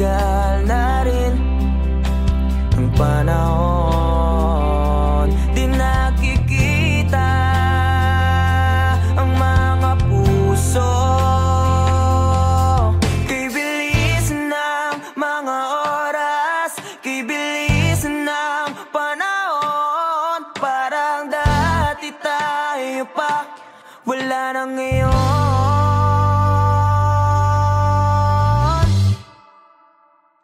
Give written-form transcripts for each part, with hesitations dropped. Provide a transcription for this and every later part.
tumagal na rin ang panahon. Di nakikita ang mga puso. Kay bilis ng mga oras, kay bilis ng panahon. Parang dati tayo pa, wala na ngayon.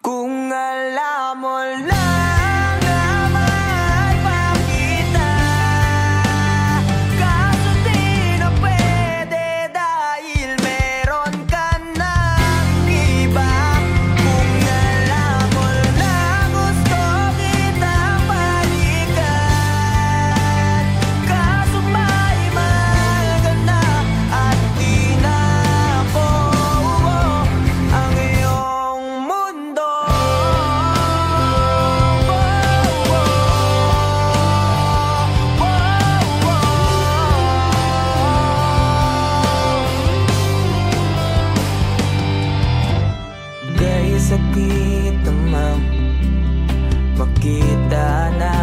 Kung alam mo lang na mahal pa kita, kaso di na pwede dahil meron ka ng iba. Kung alam mo lang gusto kitang balikan, kaso may mahal ka na at di na ako ang iyong mundo. Dahil sakit namang makita na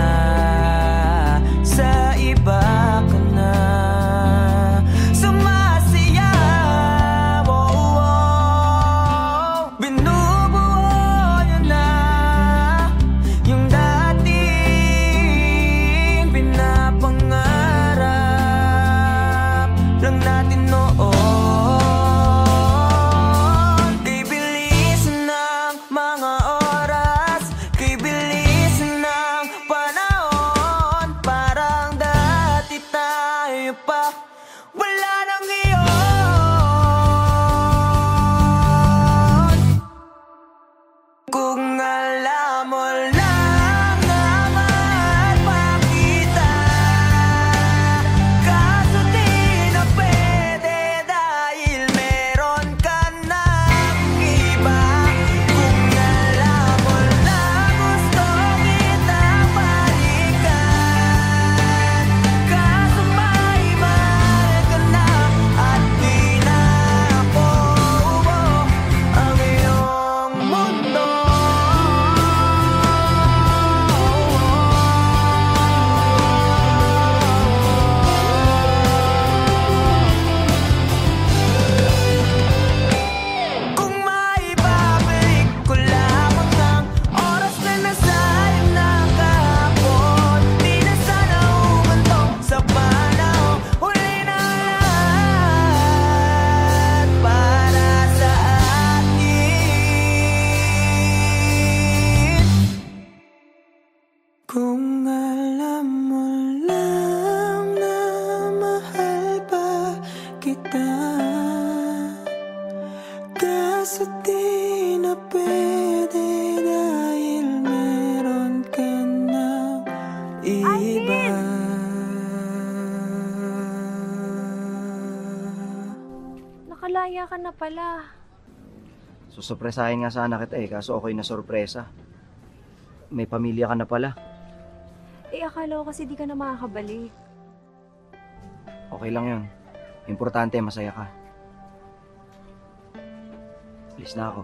sa iba ka na sumasayaw. Binubuo niyo na yung dating pinapangarap lang natin noon. Kay bilis ng mga oras, kay bilis ng panahon. Parang dati tayo pa, wala na ngayon. Kung alam mo lang na mahal pa kita, kaso di na pwede dahil meron ka ng iba. Kung alam mo lang gusto kitang balikan, kaso may mahal ka na at di na ako ang iyong mundo. Kung maibabalik ko lamang ang oras na nasayang na kahapon, di na sana umantong sa panahon. Huli na lahat para sa atin. Kung alam mo lang na mahal pa kita, kaso di na pwede dahil meron ka ng iba. Nakalaya ka na pala. Susurpresahin nga sana kita kaso ako'y nasurpresa. May pamilya ka na pala. Akala ko kasi di ka na makakabalik. Okay lang yun. Importante, masaya ka. Alis na ako.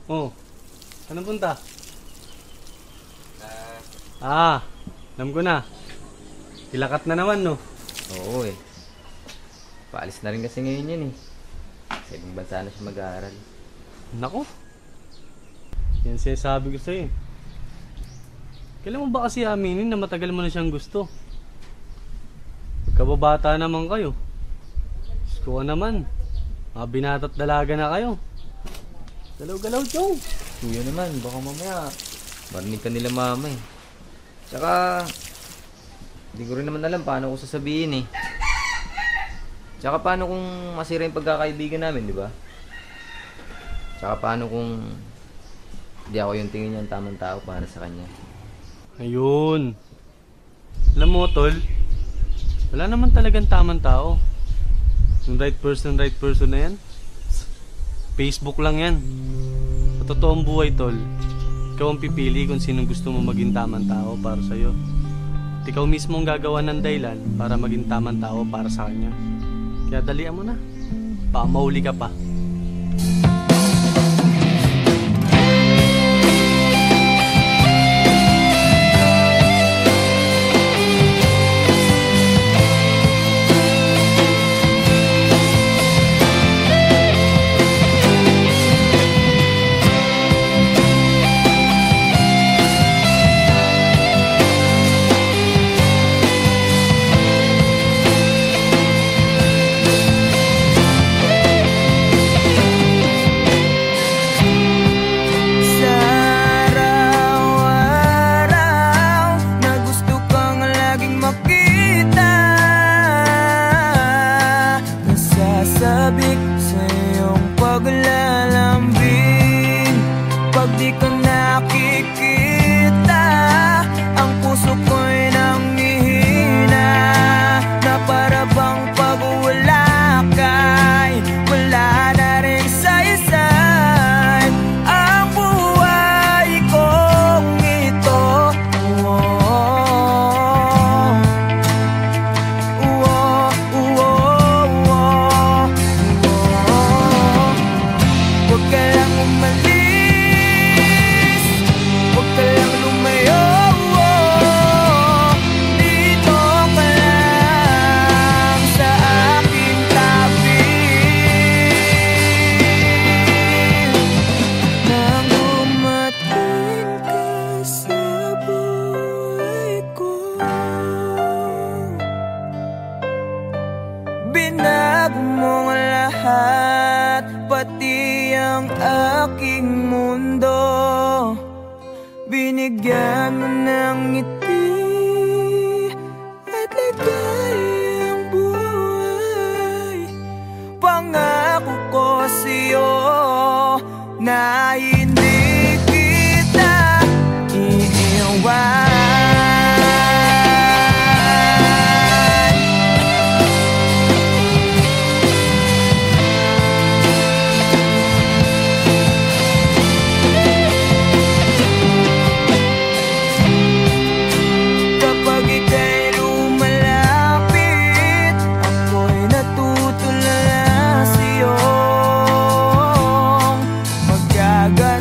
Oh, anong punta? Alam ko na. Ilakat na naman, no? Oo eh. Paalis na rin kasi ngayon yan eh. Sa ibang bansa na siya mag-aaral. Nako. Yan sinasabi ko sa'yo eh. Kailan mo ba kasi aminin na matagal mo na siyang gusto? Pagkababata naman kayo. Diyos ko naman. Mga binata't dalaga na kayo. Galaw-galaw, Chong. Kuya naman, baka mamaya marinig ka nila mama eh. Tsaka, hindi ko rin naman alam paano ko sasabihin eh. Tsaka paano kung masira yung pagkakaibigan namin, di ba? Tsaka paano kung di ako yung tingin niya ang tamang tao para sa kanya. Ayun. Alam mo, tol, wala naman talagang tamang tao. Yung right person na yan, Facebook lang yan. Sa totoong buhay, tol, ikaw ang pipili kung sinong gusto mo maging tamang tao para sa'yo. At ikaw mismo ang gagawa ng dahilan para maging tamang tao para sa kanya. Kaya dalian mo na. Baka mahuli ka pa. Sa araw-araw na gusto kang laging makita, nasasabik sa iyong paglalambing. Pag di ka nakikita, ang puso ko'y nanghihina, na para bang pag wala ka'y wala na rin saysay ang buhay kong ito. Huwag ka lang umalis, huwag ka lang lumayo. Dito ka lang sa aking tabi. Nang dumating ka sa buhay ko, binago mo ang lahat, pati ang aking mundo. Binigyan mo ng ngiti at ligayang buhay. Pangako ko sa'yo na hindi kita iiwan. Kapag ika'y lumalapit, ako'y natutulala sa'yo. Magkaganap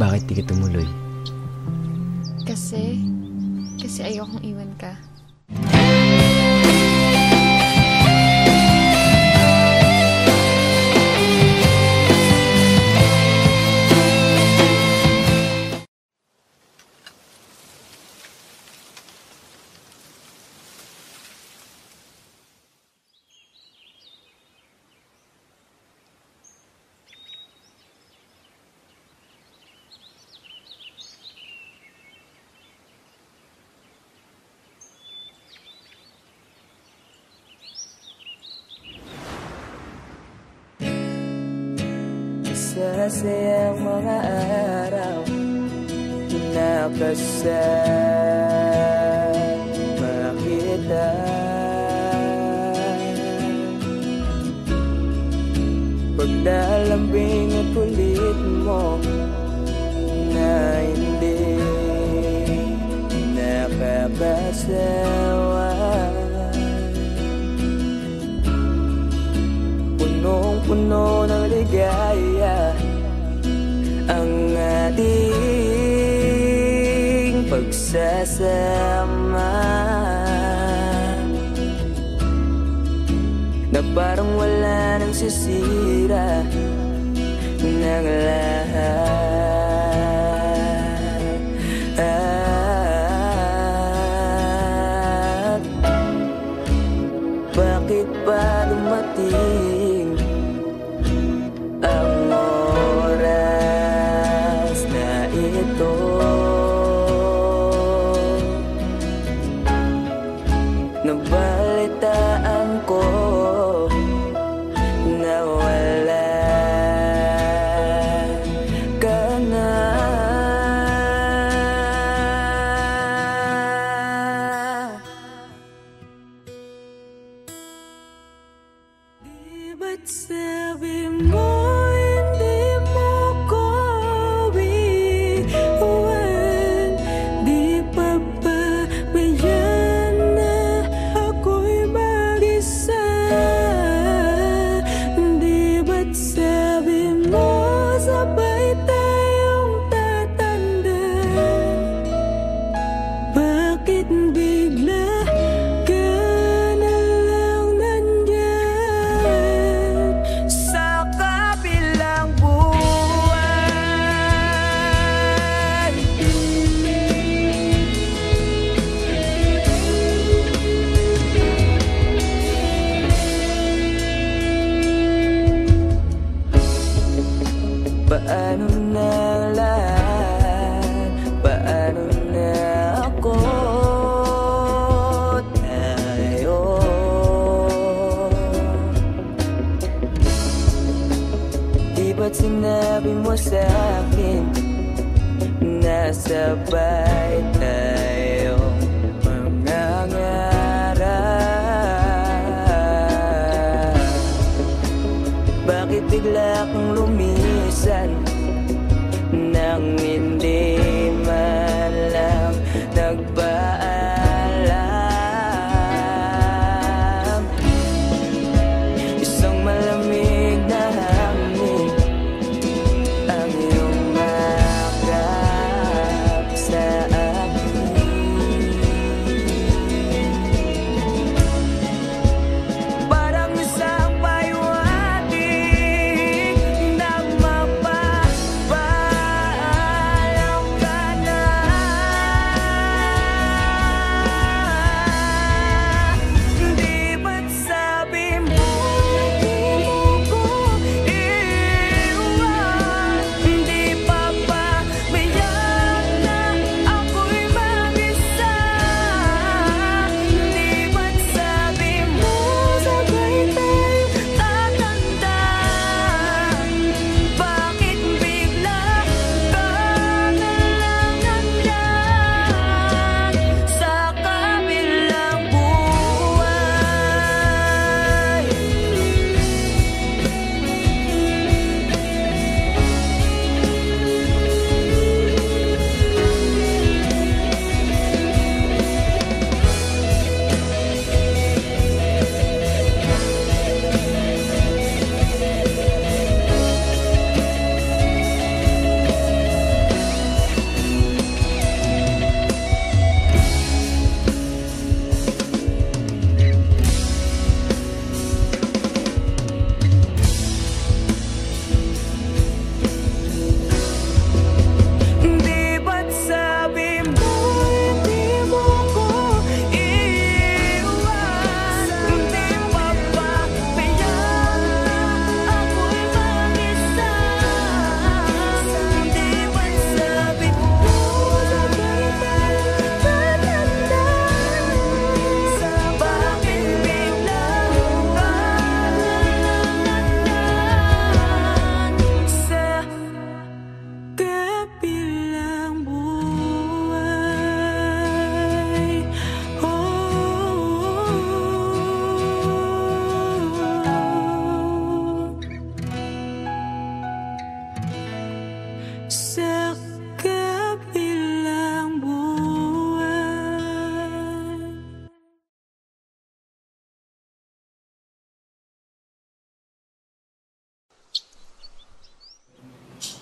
Bakit di ka tumuloy? Kasi ayokong iwan ka. Masasayang mga araw na kasama kita. Paglalambing at kulit mo na hindi nakakasawa. Punong-puno ng ligaya ang ating pagsasama, na parang wala nang sisira ng lahat. Bakit ba dumating ang oras na ito? Nabalitaan ko na wala ka na. Di ba't sabi mo hindi mo ko iwan? Di pa ba mayan na ako'y mag-isa? Di ba't sabi mo sabay tayong tatanda? Bakit bigla ka na lang nandyan sa kabilang buwan? Paano na lahat? Paano na ako? Tayo di ba't sinabi mo sa'kin na sabay tayong mangangarap? Bakit bigla kang lumisan nang hindi man lang nagpaalam? Isang malamig na hangin ang iyong makap sa akin.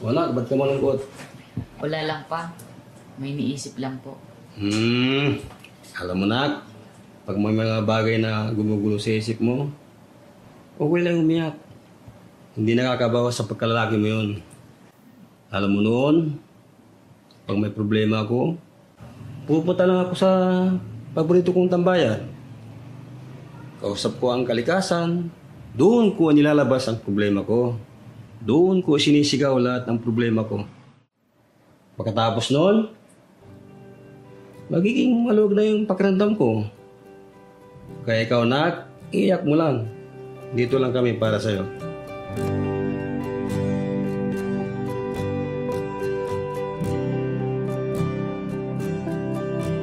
Wala, ba't ka malungkot? Wala lang pa. May iniisip lang po. Alam mo na, pag may mga bagay na gumugulo sa isip mo, okay lang umiyak. Hindi nakakabawas sa pagkalalaki mo yun. Alam mo noon, pag may problema ako, pupunta lang ako sa paborito kong tambayan. Kausap ko ang kalikasan, doon ko nilalabas ang problema ko. Doon ko sinisigaw lahat ng problema ko. Pagkatapos noon, magiging maluwag na yung pakiramdam ko. Kaya ikaw, nak, iyak mo lang. Dito lang kami para sa'yo.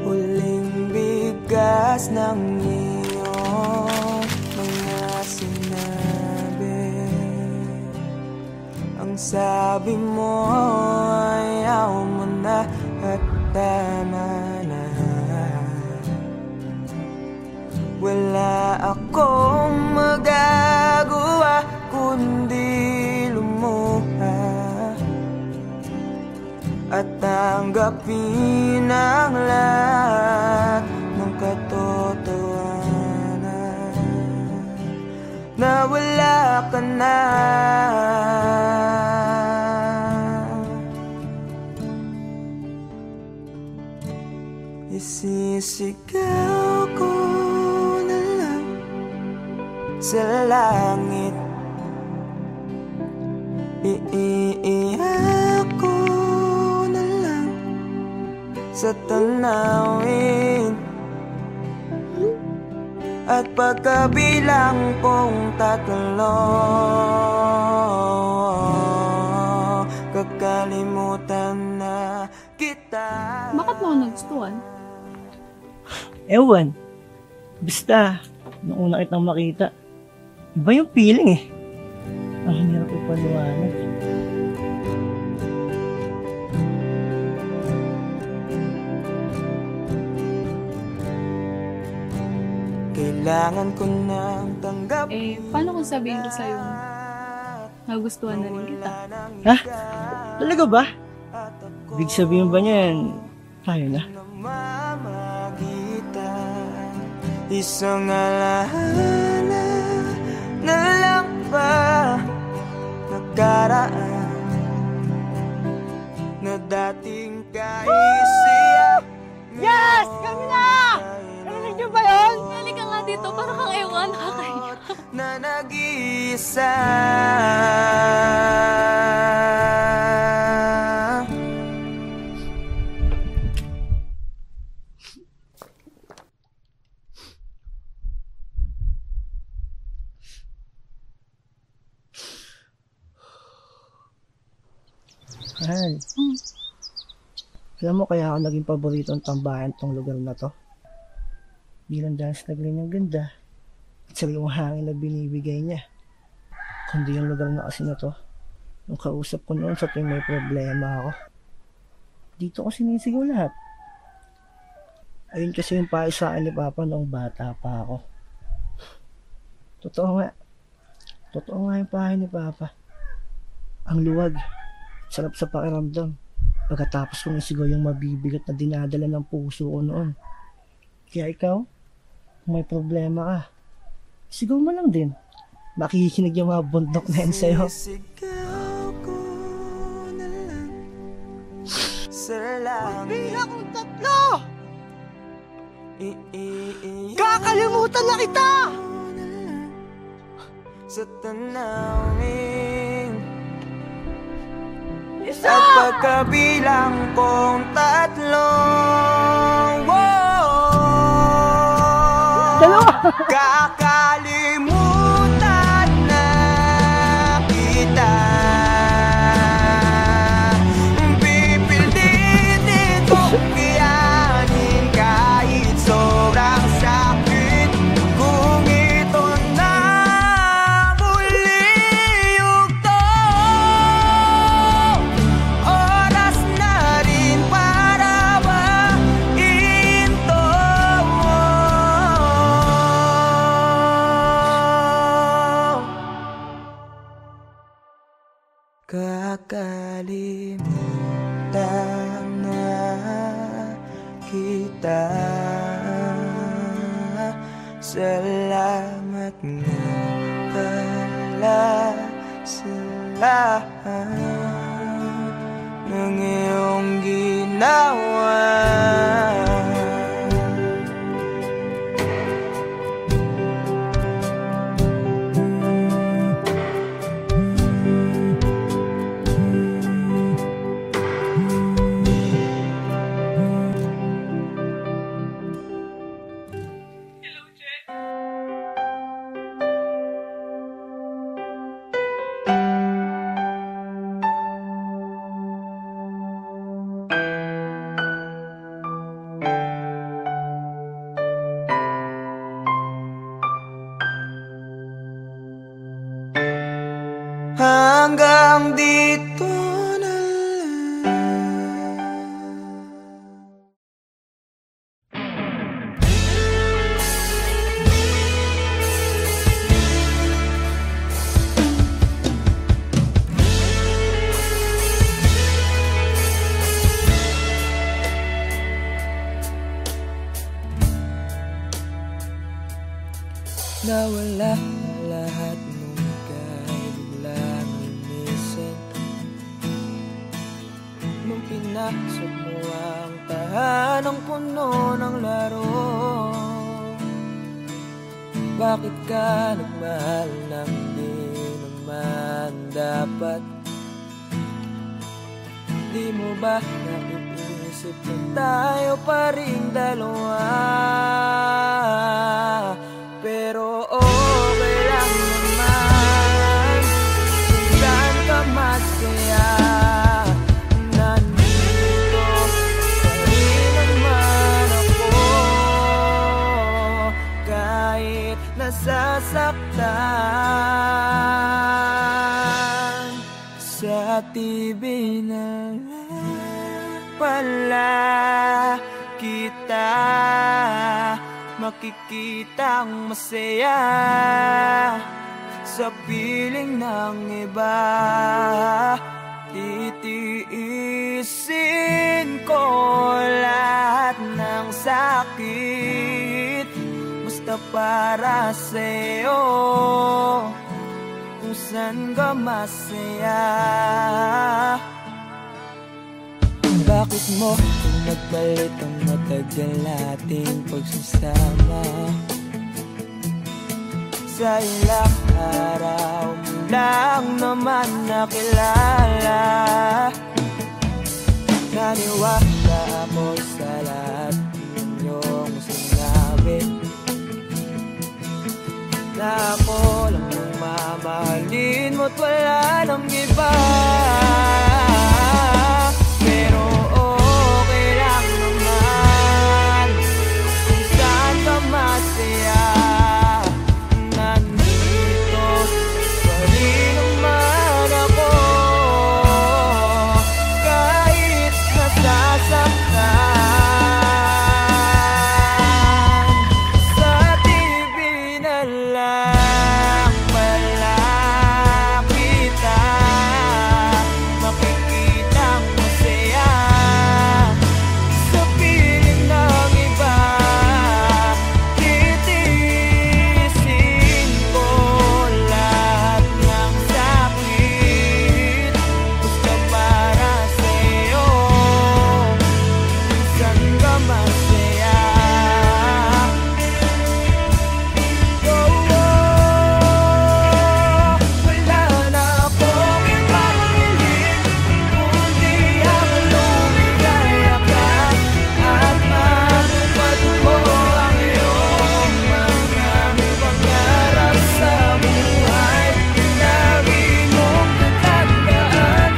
Huling bigas ng iyong mga sinabi. Ang sabi mo ayaw mo na at tama na. Wala akong magagawa kundi lumuha at tanggapin ang lahat ng katotohanan na wala ka na. Isisigaw ko na lang sa langit, iiyak ko na lang sa tanawin, at pagkabilang kong 3, kakalimutan na kita. Bakit mo ako nagustuhan? Ewan. Basta, nung una kitang makita, iba yung feeling eh. Ang hirap ipaliwanag. Kailangan ko nang tanggapin. Paano kung sabihin ko sa'yo, nagustuhan na rin kita? Ha? Talaga ba? Ibig sabihin ba niyan, tayo na? Isang alaala na lang ba nakaraan na dating kaisiyak. Yes! Kami na! Narinig niyo ba yun? Halika nga dito, parang kang ewan, nakakaiyak. Na nag-iisa. Mahal. Alam mo kaya ako naging paboritong tambayan tong lugar na to? Di lang dahil sa tagline ng ganda at sariwang hangin na binibigay niya. Kundi yung lugar na kasi na to, nung kausap ko noon sa tuwing may problema ako. Dito ko sinisigaw lahat. Ayun kasi yung payo sa akin ni Papa noong bata pa ako. Totoo nga. Totoo nga yung payo ni Papa. Ang luwag. Sarap sa pakiramdam. Pagkatapos kong isigaw yung mabibigat na dinadala ng puso ko noon. Kaya ikaw, kung may problema ka, sigaw mo lang din. Makikinig yung mga bundok na yun sa'yo. Sisigaw ko na lang sa langit. Bilang kong 3! Kakalimutan na kita! Sa tanawin, Isa! at pagkabilang kong 3, Dalawa! kakalimutan na kita. Pipilitin kong kiyanin kahit sobrang sakit. Kung ito na muli yugto, oras na rin para ba iinto. ng iyong ginawa. Hanggang dito na nawala lahat nung ika'y biglang lumisan. Nung pinasok mo ang tahanang puno ng laro, bakit ka nagmahal nang di naman dapat? Di mo ba naiisip na tayo pa rin dalawa? Pero okay lang naman kung saan ka masaya. Nandito pa rin naman ako, kahit nasasaktan. Sa TV na lang pala kita makikitang masaya sa piling ng iba. Titiisin ko lahat ng sakit basta para sa'yo, kung saan ka masaya. Bakit mo nagpalit ang matagal nating pagsasama? Sa ilang araw mo lang naman nakilala. Naniwala ako sa lahat ng iyong sinabi, na ako lang ang mamahalin mo't wala nang iba. Pero okay lang naman kung saan ka masaya. Nandito pa rin naman ako, kahit nasasaktan. Sa TV na lang pala kita makikitang masaya sa piling ng iba. Titiisin ko lahat ng sakit basta para sa'yo, kung saan ka masaya. Wala na akong ibang hiling kundi ang lumigaya ka at matupad mo ang iyong mga pangarap sa buhay. Lagi mong tatandaan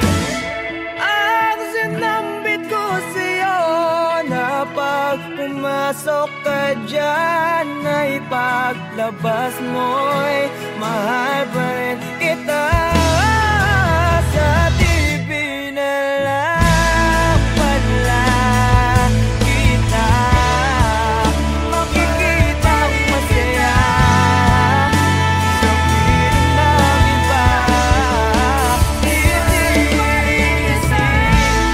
ang sinambit ko sa'yo, na pag pumasok ka dyan ay paglabas mo'y mahal pa rin kita. Sa TV na lang pala kita makikitang masaya sa piling ng iba. Titiisin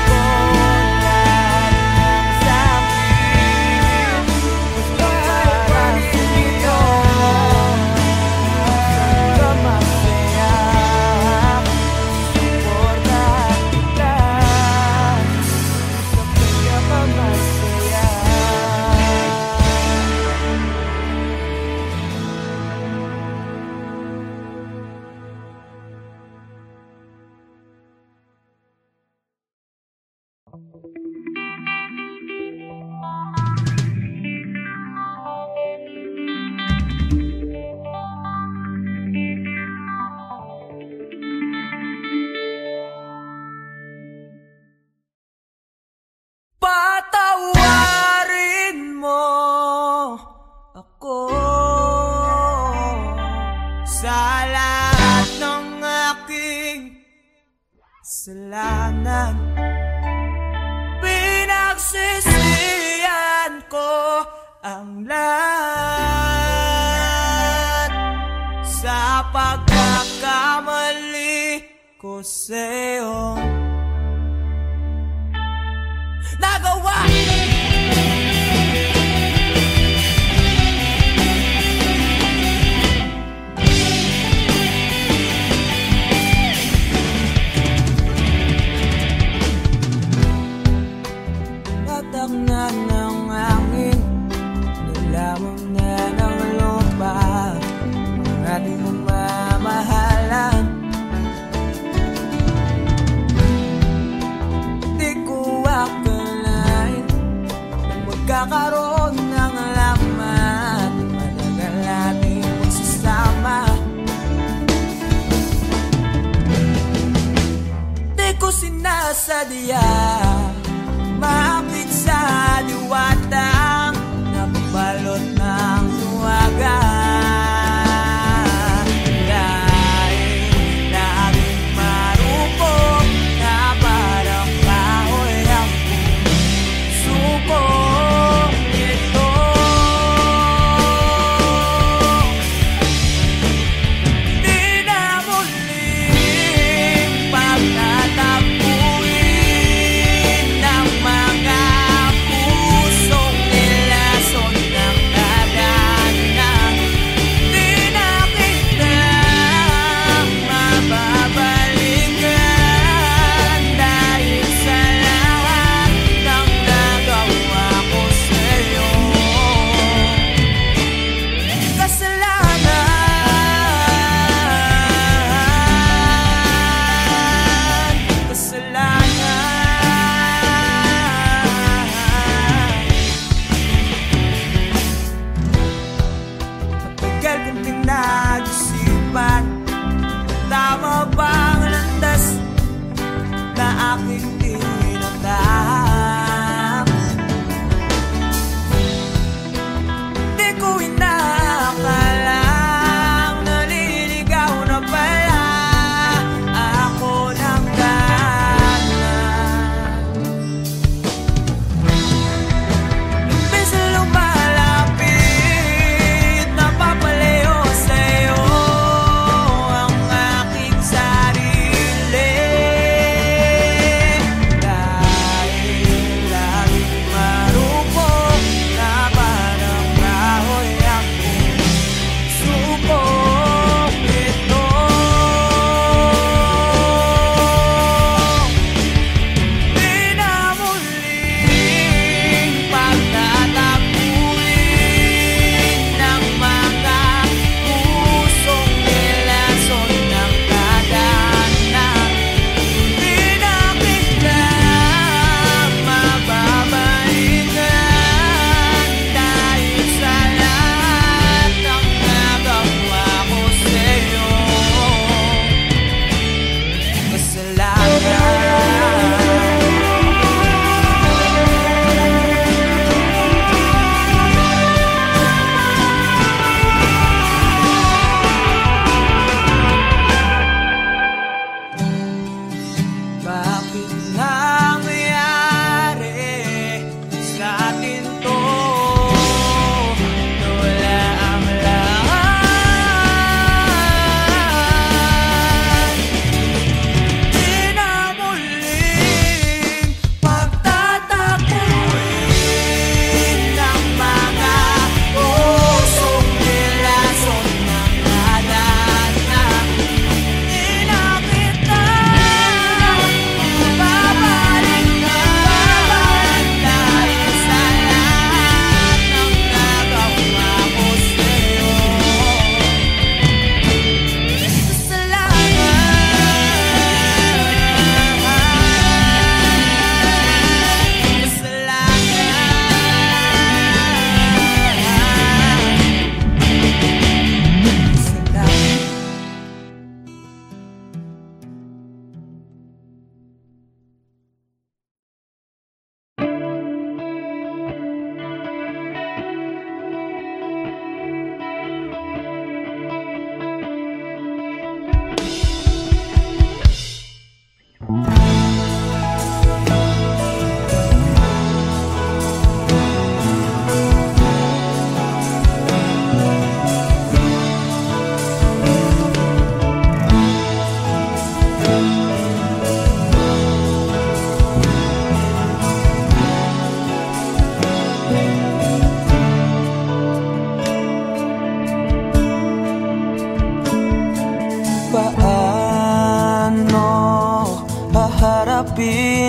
ko lahat ng sakit basta para sa'yo, kung saan ka masaya. Patawarin mo ako sa lahat ng aking kasalanan. Pinagsisihan ko ang lahat sa pagkakamali ko sa'yo nagawa. Tatak na ng hangin, nilamon na ng lupa ang ating mamahalan. Di ko akalain na magkakaroon ng laman, matagal natin magsasama. Di ko sinasadya maapit sa diwatang nabalot ng tuwaga. Dahil laging marupok na parang kahoy ang suko ito. Di na muling pagtatapuin ng mga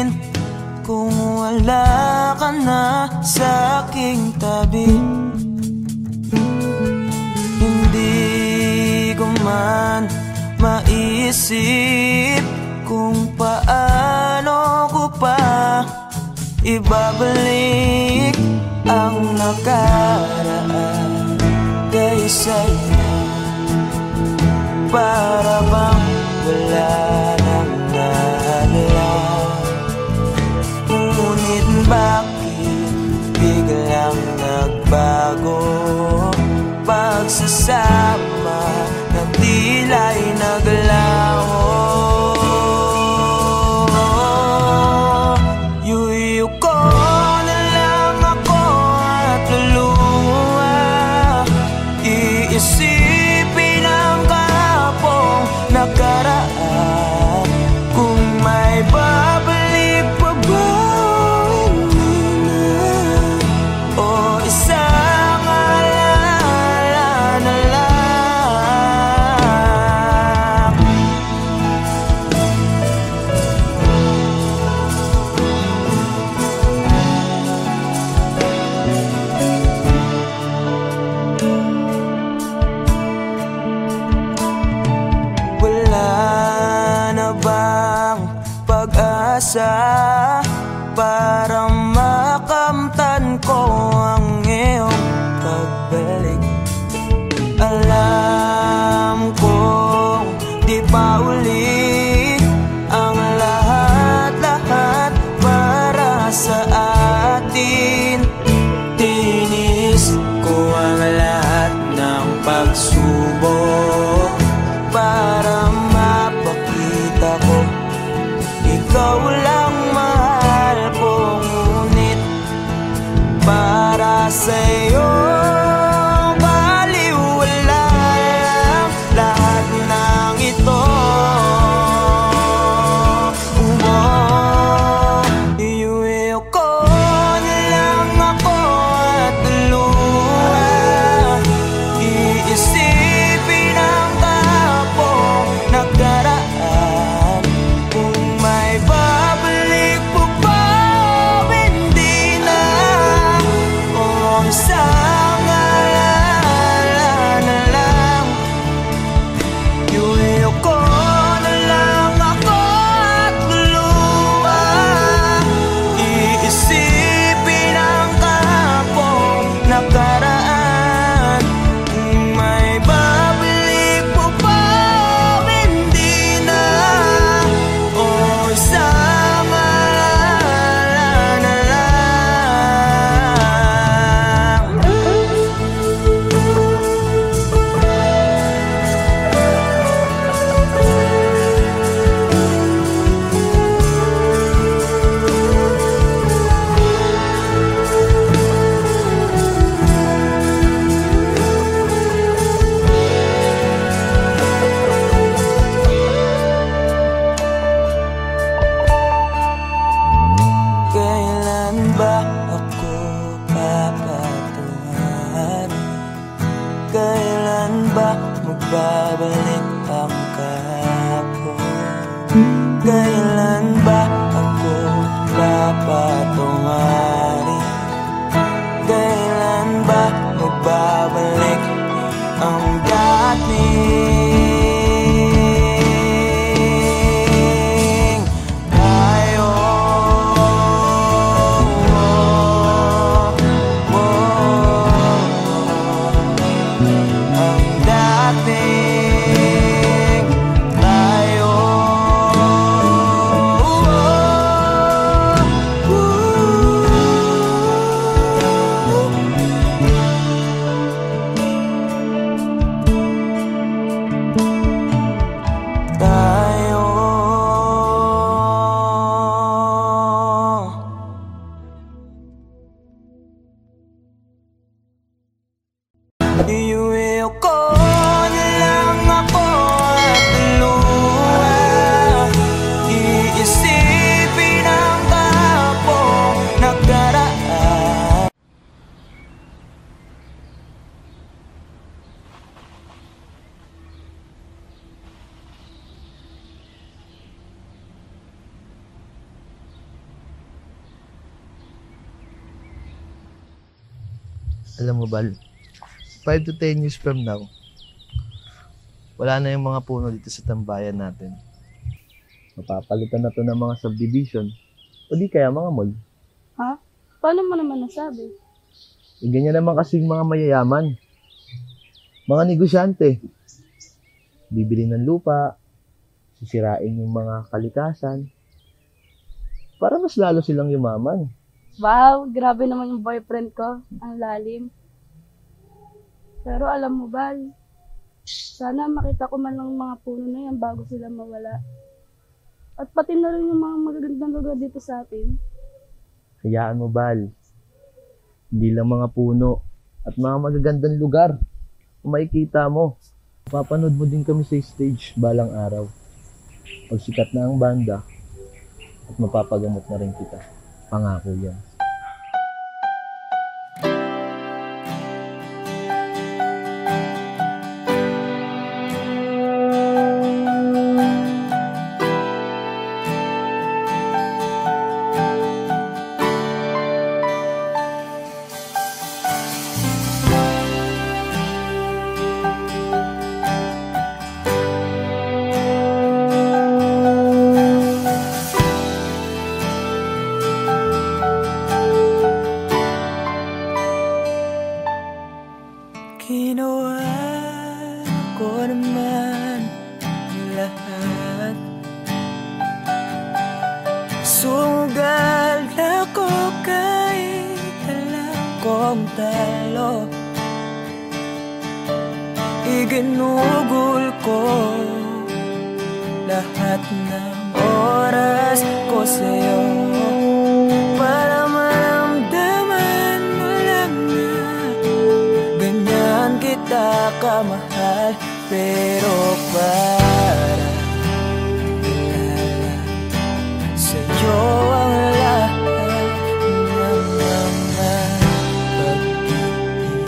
sabihin kung wala ka na sa aking tabi? Hindi ko man maisip kung paano ko pa ibabalik ang nakaraan kay sa'yo. Para bang wala nang nahalala, ngunit bakit biglang nagbago? Pagsasama na tila'y naglaho. Yuyu ko na lang ako at luluha, iisipin ang kahapong nakaraan. Kung may babalik pa ba, hindi na, o isang alala na lang. Wala na bang pag-asa para makamtan ko ang iyong pagbalik? Alam kong di pa uli ang lahat-lahat para sa atin. Tinis ko ang lahat ng pagsubok para mapakita ko ikaw lang mahal ko. Ngunit para sa'yo baliwala lang lahat ng ito. Iuwi ko na lang ako at luha, iisipin ang kahapong nakaraan. Kung may babalik po ba, hindi na, o isang alala na lang. Iuwi ko na lang ako at luha, iisipin ang kahapong nakaraan. Kung may babalik po ba, hindi na, o isang alala na lang. Kailan ba ako papatungan? Kailan ba magbabalik ang kahapon? Kailan ba ako papatungan? Kailan ba magbabalik ang dating tayo? Ang dating tayo. Alam mo, Bal, 5 to 10 years from now, wala na yung mga puno dito sa tambayan natin. Mapapalitan na to ng mga subdivision o di kaya mga mall. Ha? Paano mo naman nasabi? Ganyan naman kasing mga mayayaman. Mga negosyante. Bibili ng lupa, sisirain yung mga kalikasan, para mas lalo silang yumaman. Wow, grabe naman yung boyfriend ko. Ang lalim. Pero alam mo, Bal, sana makita ko man lang mga puno na yan bago sila mawala. At pati na rin yung mga magagandang lugar dito sa atin. Hayaan mo, Bal. Hindi lang mga puno at mga magagandang lugar. Kung makikita mo, papanood mo din kami sa stage balang araw. Pag sikat na ang banda, at mapapagamot na rin kita. Pangako yan. Ginawa ko naman ang lahat. Sugal ako kahit alam kong talo. Iginugol ko lahat ng oras ko sa'yo para maramdaman mo lang na ganyan kita kamahal. Pero para ilala sa'yo ang lahat ng mga pag-ibig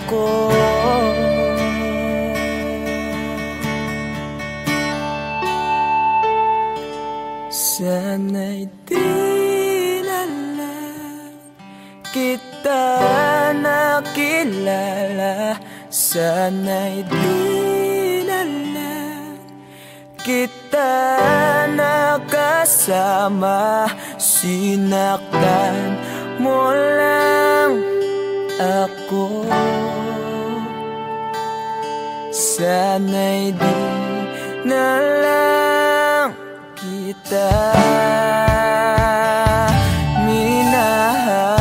ko. Sana'y di na lang kita nakilala. Sana'y di na lang kita nakasama. Sinaktan mo lang ako. Sana'y di na lang kita minahal.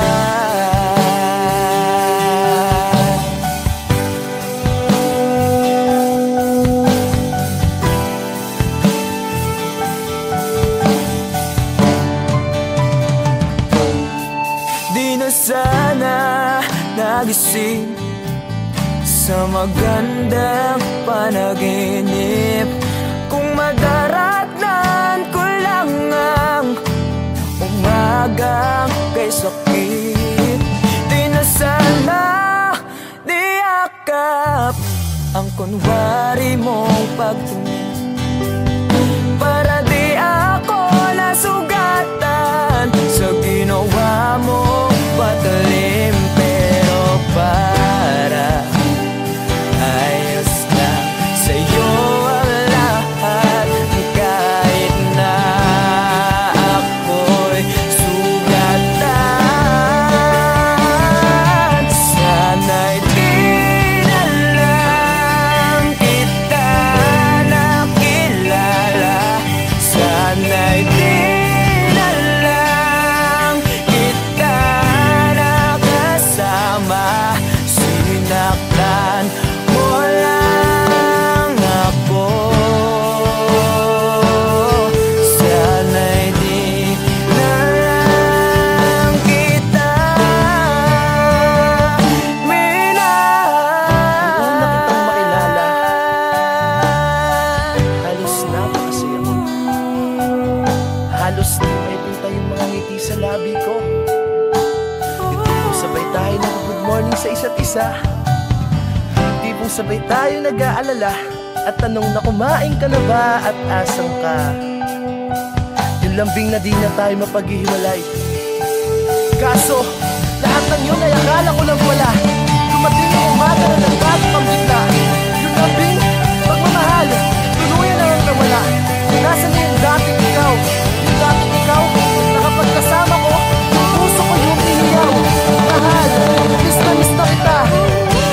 Di na sana nagising sa magandang panaginip kung madaratnan ko lang ang umagang kay sakit. Di na sana niyakap ang kunwari mong pagtingin para di ako nasugatan sa ginawa mong patalim. Pero para ayos lang sa'yo ang lahat kahit na ako'y sugatan. Sana'y di na lang kita nakilala. Sana'y di na lang kita nakasama. Sinaktan mo lang ako. Sana'y di na lang kita minahal. Noong nakitang makilala, halos napakasaya mo. Halos di may pinta yung mga ngiti sa labi ko. Yung tipong sabay tayo nag-good morning sa isa't isa. Yung tipong sabay tayo nag-aalala at tanong na kumain ka na ba at asang ka. Yung lambing na di na tayo mapaghihiwalay. Kaso, lahat nang yun ay akala ko lang wala. Dumating ang umaga na nagbago kang bigla. Yung lambing, pagmamahal, tuluyan na lang nawala. Nasaan na yung dating ikaw? Yung dating ikaw, na kapag kasama ko, yung puso ko yung ihiyaw. Mahal, miss na kita.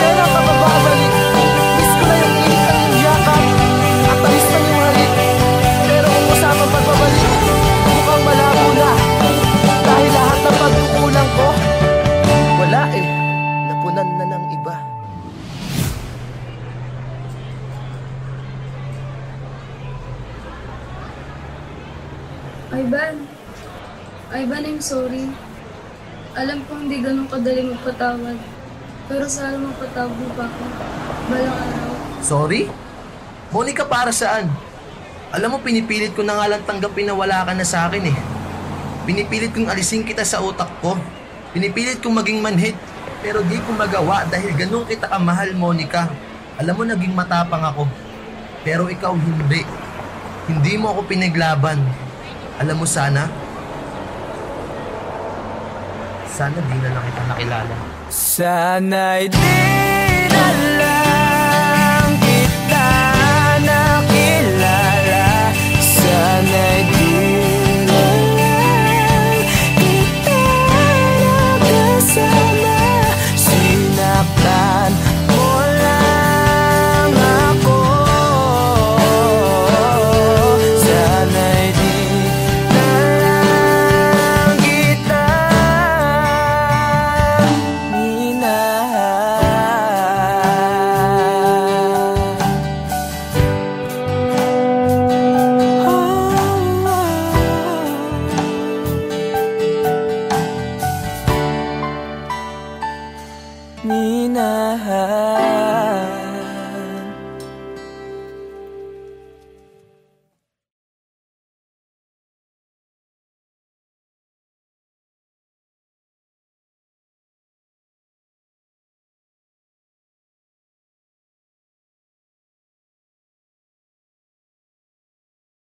Kailan ka ba babalik? Miss ko na yung init ng iyong yakap. At tamis na yung halik. Pero kung kasama pagbabalik, mukhang malabo na. Dahil lahat ng pagkukulang ko, wala eh, napunan na ng iba. Ivan, I'm sorry. Alam ko hindi ganun kadali magpatawad. Pero sana magpatawad mo pa ako. Balang araw. Sorry? Monica, para saan? Alam mo, pinipilit ko na nga lang tanggapin na wala ka na sa akin eh. Pinipilit kong alisin kita sa utak ko. Pinipilit kong maging manhid. Pero di ko magawa dahil ganun kita kamahal, Monica. Alam mo, naging matapang ako. Pero ikaw hindi. Hindi mo ako pinaglaban. Alam mo, sana di na lang kita nakilala. Sana'y di na lang kita nakilala. Sana'y di na lang kita nakasama. Sinaktan mo lang ako. Sana'y di na lang kita minahal.